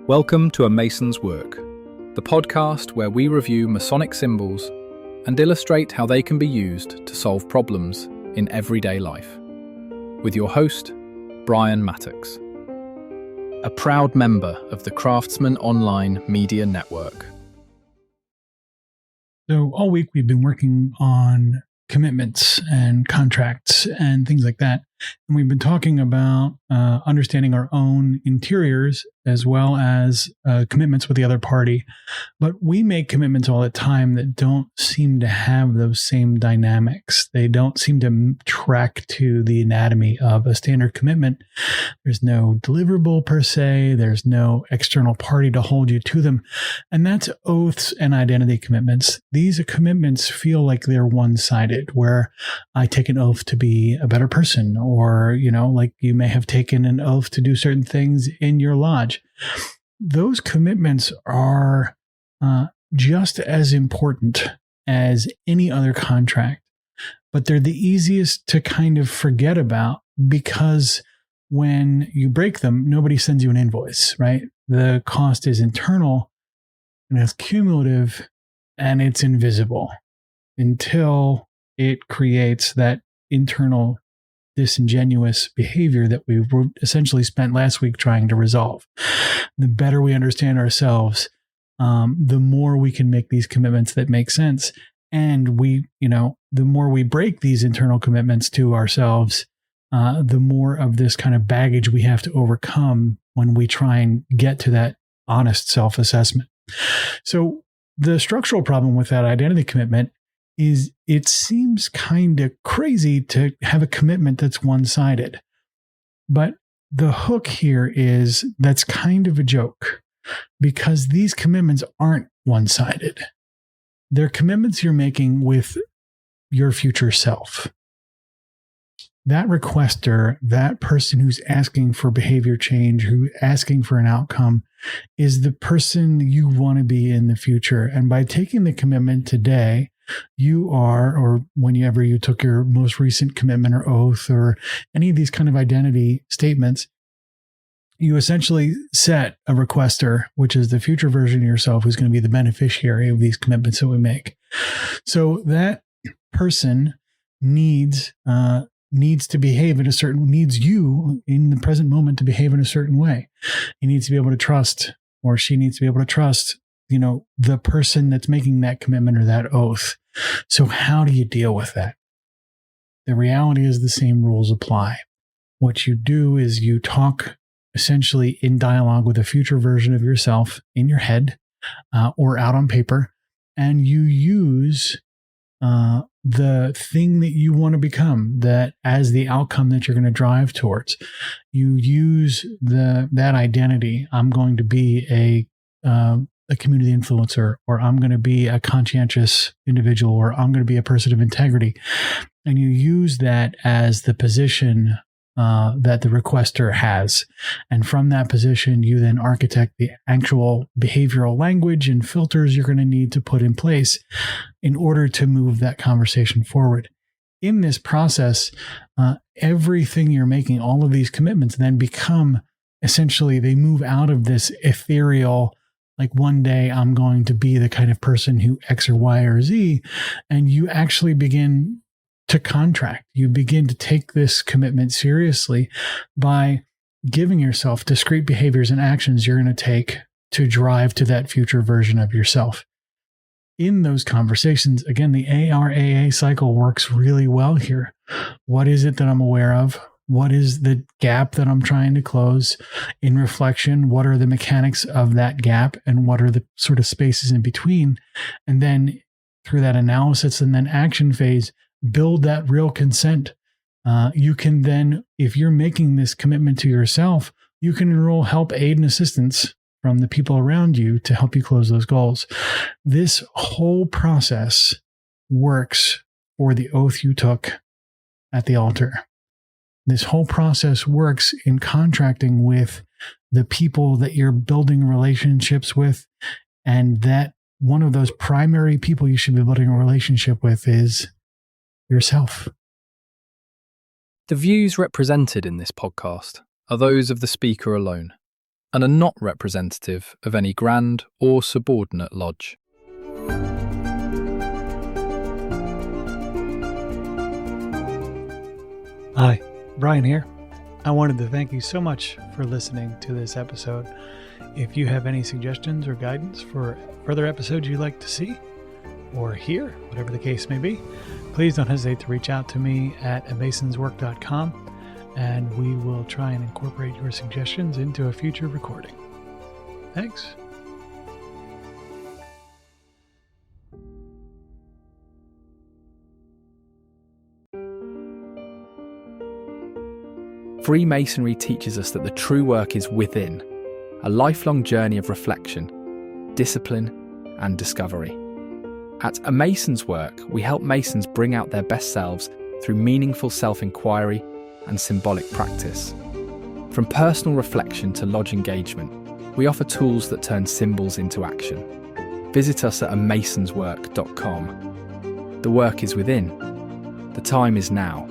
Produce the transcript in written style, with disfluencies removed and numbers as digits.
Welcome to A Mason's Work, the podcast where we review Masonic symbols and illustrate how they can be used to solve problems in everyday life. With your host, Brian Mattocks, a proud member of the Craftsman Online Media Network. So all week we've been working on commitments and contracts and things like that. And we've been talking about understanding our own interiors as well as commitments with the other party. But we make commitments all the time that don't seem to have those same dynamics. They don't seem to track to the anatomy of a standard commitment. There's no deliverable per se. There's no external party to hold you to them. And that's oaths and identity commitments. These commitments feel like they're one-sided, where I take an oath to be a better person, or, like you may have taken an oath to do certain things in your lodge. Those commitments are just as important as any other contract, but they're the easiest to kind of forget about because when you break them, nobody sends you an invoice, right? The cost is internal and it's cumulative and it's invisible until it creates that internal disingenuous behavior that we essentially spent last week trying to resolve. The better we understand ourselves, the more we can make these commitments that make sense. And the more we break these internal commitments to ourselves, the more of this kind of baggage we have to overcome when we try and get to that honest self-assessment. So the structural problem with that identity commitment is it seems kind of crazy to have a commitment that's one-sided. But the hook here is that's kind of a joke because these commitments aren't one-sided. They're commitments you're making with your future self. That requester, that person who's asking for behavior change, who's asking for an outcome, is the person you want to be in the future. And by taking the commitment today, you are, or whenever you took your most recent commitment or oath or any of these kind of identity statements, you essentially set a requester, which is the future version of yourself who's going to be the beneficiary of these commitments that we make. So that person needs to behave needs you in the present moment to behave in a certain way. He needs to be able to trust, or she needs to be able to trust, the person that's making that commitment or that oath. So how do you deal with that? The reality is the same rules apply. What you do is you talk essentially in dialogue with a future version of yourself in your head or out on paper, and you use the thing that you want to become, that as the outcome that you're going to drive towards. You use that identity. I'm going to be a community influencer, or I'm going to be a conscientious individual, or I'm going to be a person of integrity. And you use that as the position that the requester has. And from that position, you then architect the actual behavioral language and filters you're going to need to put in place in order to move that conversation forward. In this process, everything you're making, all of these commitments then become essentially, they move out of this ethereal, like one day I'm going to be the kind of person who X or Y or Z, and you actually begin to contract. You begin to take this commitment seriously by giving yourself discrete behaviors and actions you're going to take to drive to that future version of yourself. In those conversations, again, the ARAA cycle works really well here. What is it that I'm aware of? What is the gap that I'm trying to close? In reflection, what are the mechanics of that gap, and what are the sort of spaces in between? And then through that analysis and then action phase, build that real consent. You can then, if you're making this commitment to yourself, you can enroll help, aid, and assistance from the people around you to help you close those goals. This whole process works for the oath you took at the altar. This whole process works in contracting with the people that you're building relationships with, and that one of those primary people you should be building a relationship with is yourself. The views represented in this podcast are those of the speaker alone. and are not representative of any grand or subordinate lodge. Hi, Brian here. I wanted to thank you so much for listening to this episode. If you have any suggestions or guidance for further episodes you'd like to see or hear, whatever the case may be, please don't hesitate to reach out to me at masonswork.com, and we will try and incorporate your suggestions into a future recording. Thanks. Freemasonry teaches us that the true work is within, a lifelong journey of reflection, discipline, and discovery. At A Mason's Work, we help Masons bring out their best selves through meaningful self-inquiry and symbolic practice. From personal reflection to lodge engagement, we offer tools that turn symbols into action. Visit us at amasonswork.com. The work is within. The time is now.